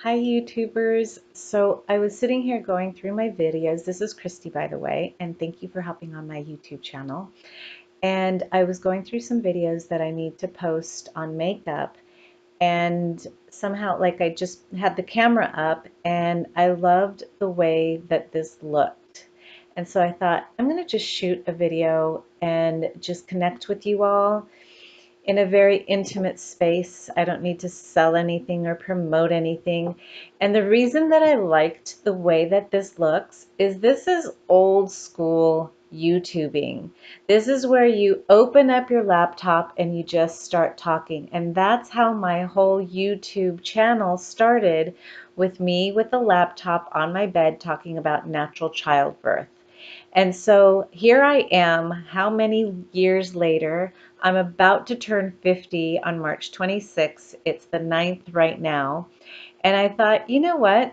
Hi YouTubers. So I was sitting here going through my videos. This is Christy, by the way, and thank you for helping on my YouTube channel. And I was going through some videos that I need to post on makeup, and somehow like I just had the camera up and I loved the way that this looked. And so I thought I'm going to just shoot a video and just connect with you all in a very intimate space. I don't need to sell anything or promote anything. And the reason that I liked the way that this looks is this is old school YouTubing. This is where you open up your laptop and you just start talking. And that's how my whole YouTube channel started, with me with a laptop on my bed talking about natural childbirth. And so here I am, how many years later? I'm about to turn 50 on March 26th. It's the 9th right now. And I thought, you know what?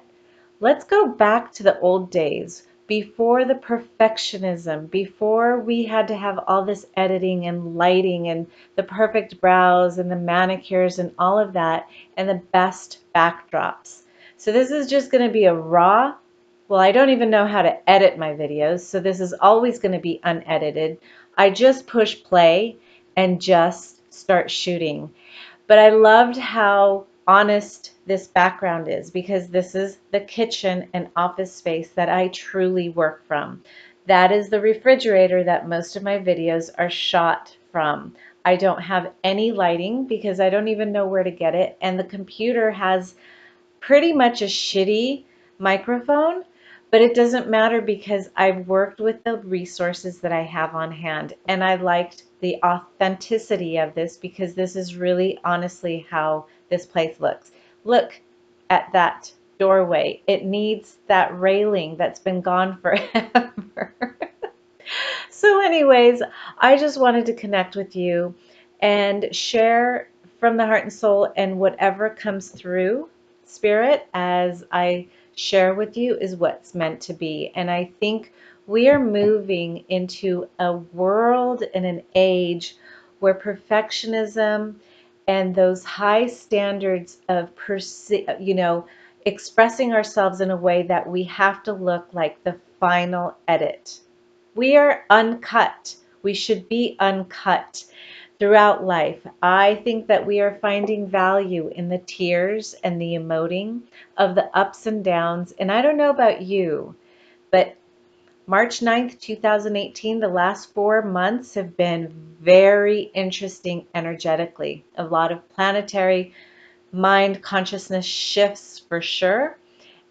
Let's go back to the old days, before the perfectionism, before we had to have all this editing and lighting and the perfect brows and the manicures and all of that and the best backdrops. So this is just going to be a raw, well, I don't even know how to edit my videos, so this is always going to be unedited. I just push play and just start shooting. But I loved how honest this background is, because this is the kitchen and office space that I truly work from. That is the refrigerator that most of my videos are shot from. I don't have any lighting because I don't even know where to get it, and the computer has pretty much a shitty microphone, but it doesn't matter because I've worked with the resources that I have on hand, and I liked the authenticity of this because this is really honestly how this place looks. Look at that doorway. It needs that railing that's been gone forever. So anyways, I just wanted to connect with you and share from the heart and soul, and whatever comes through spirit as I share with you is what's meant to be. And I think we are moving into a world and an age where perfectionism and those high standards of expressing ourselves in a way that we have to look like the final edit. We are uncut. We should be uncut throughout life. I think that we are finding value in the tears and the emoting of the ups and downs. And I don't know about you, but March 9th, 2018, the last 4 months have been very interesting energetically. A lot of planetary mind consciousness shifts for sure.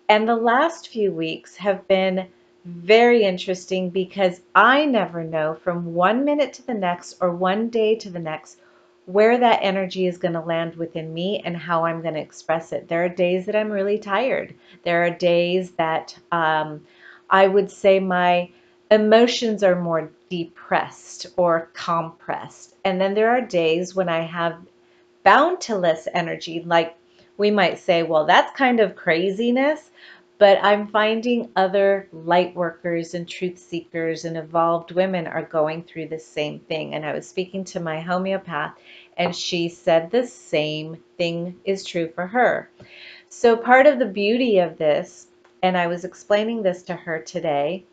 And the last few weeks have been very interesting because I never know from 1 minute to the next or one day to the next where that energy is going to land within me and how I'm going to express it. There are days that I'm really tired. There are days that I would say my emotions are more depressed or compressed. And then there are days when I have boundless energy, like we might say, well, that's kind of craziness, but I'm finding other light workers and truth seekers and evolved women are going through the same thing. And I was speaking to my homeopath, and she said the same thing is true for her. So part of the beauty of this, and I was explaining this to her today,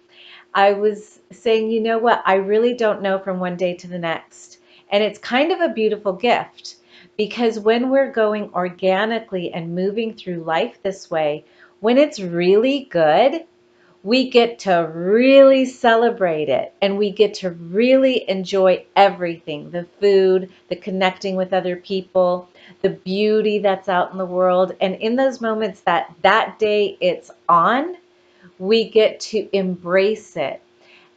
I was saying, you know what, I really don't know from one day to the next. And it's kind of a beautiful gift, because when we're going organically and moving through life this way, when it's really good, we get to really celebrate it, and we get to really enjoy everything, the food, the connecting with other people, the beauty that's out in the world. And in those moments that day it's on, we get to embrace it.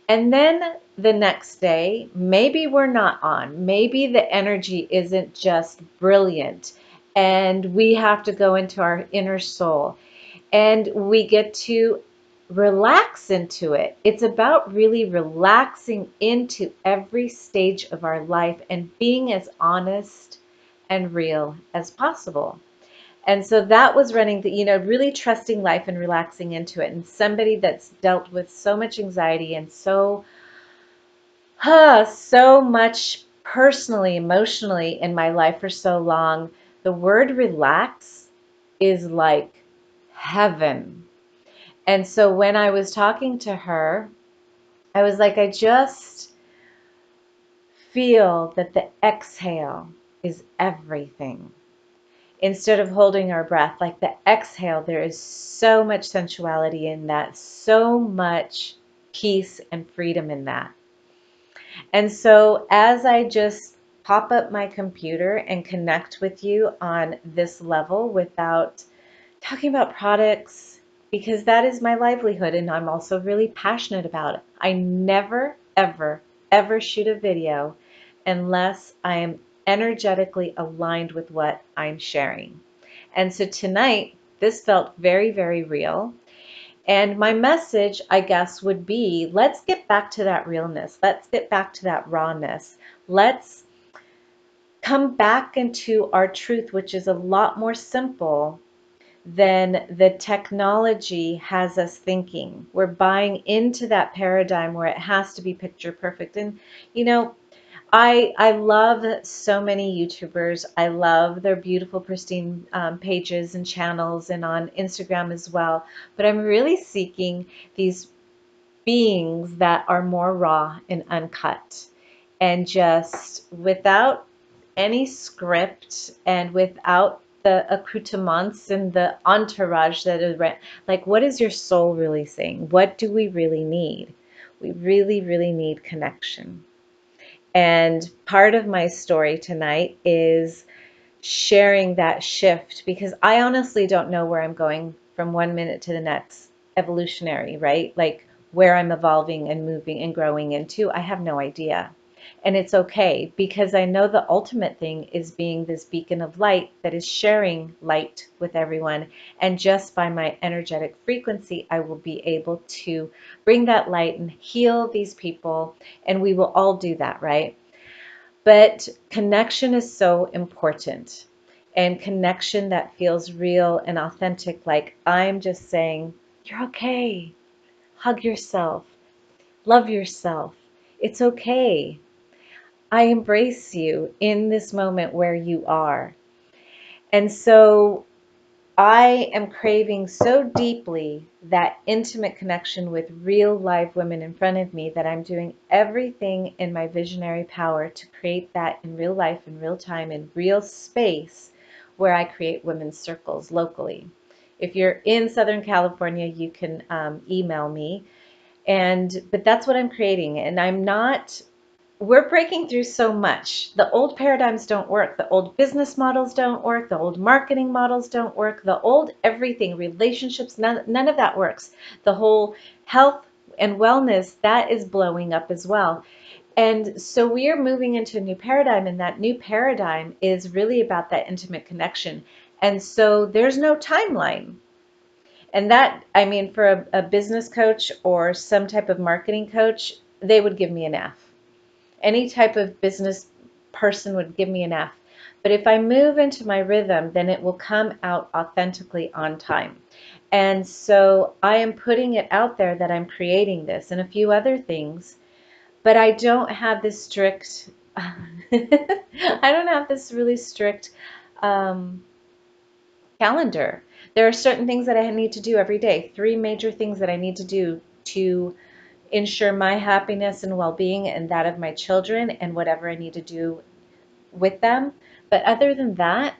And then the next day, maybe we're not on. Maybe the energy isn't just brilliant, and we have to go into our inner soul and we get to relax into it. It's about really relaxing into every stage of our life and being as honest and real as possible. And so that was running really trusting life and relaxing into it. And somebody that's dealt with so much anxiety and so much personally, emotionally in my life for so long, the word relax is like heaven. And so when I was talking to her, I was like, I just feel that the exhale is everything. Instead of holding our breath, like the exhale, there is so much sensuality in that, so much peace and freedom in that. And so as I just pop up my computer and connect with you on this level without talking about products, because that is my livelihood and I'm also really passionate about it. I never, ever, ever shoot a video unless I am energetically aligned with what I'm sharing. And so tonight, this felt very, very real. And my message, I guess, would be, let's get back to that realness. Let's get back to that rawness. Let's come back into our truth, which is a lot more simple than the technology has us thinking. We're buying into that paradigm where it has to be picture perfect. And, you know, I love so many YouTubers. I love their beautiful, pristine pages and channels and on Instagram as well. But I'm really seeking these beings that are more raw and uncut and just without any script and without the accoutrements and the entourage that is like, what is your soul really saying? What do we really need? We really, really need connection. And part of my story tonight is sharing that shift because I honestly don't know where I'm going from one minute to the next evolutionary, right? Like where I'm evolving and moving and growing into, I have no idea. And it's okay because I know the ultimate thing is being this beacon of light that is sharing light with everyone. And just by my energetic frequency, I will be able to bring that light and heal these people. And we will all do that, right? But connection is so important, and connection that feels real and authentic. Like I'm just saying, you're okay. Hug yourself. Love yourself. It's okay. I embrace you in this moment where you are. And so I am craving so deeply that intimate connection with real live women in front of me that I'm doing everything in my visionary power to create that in real life, in real time, in real space where I create women's circles locally. If you're in Southern California, you can email me. But that's what I'm creating. And we're breaking through so much. The old paradigms don't work. The old business models don't work. The old marketing models don't work. The old everything, relationships, none of that works. The whole health and wellness, that is blowing up as well. And so we are moving into a new paradigm, and that new paradigm is really about that intimate connection. And so there's no timeline. And that, I mean, for a business coach or some type of marketing coach, they would give me an F. Any type of business person would give me an F. But if I move into my rhythm, then it will come out authentically on time. And so I am putting it out there that I'm creating this and a few other things, but I don't have this strict, I don't have this really strict calendar. There are certain things that I need to do every day, 3 major things that I need to do to ensure my happiness and well-being and that of my children and whatever I need to do with them. But other than that,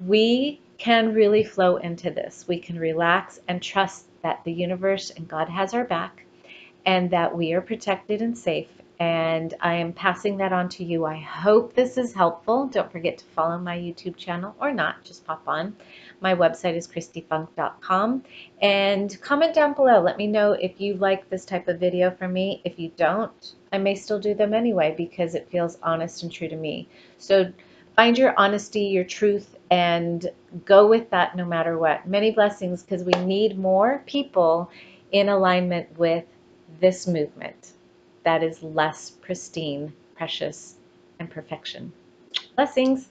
we can really flow into this. We can relax and trust that the universe and God has our back and that we are protected and safe. And I am passing that on to you. I hope this is helpful. Don't forget to follow my YouTube channel or not, just pop on. My website is christyfunk.com and comment down below. Let me know if you like this type of video from me. If you don't, I may still do them anyway because it feels honest and true to me. So find your honesty, your truth, and go with that no matter what. Many blessings because we need more people in alignment with this movement that is less pristine, precious, and perfection. Blessings.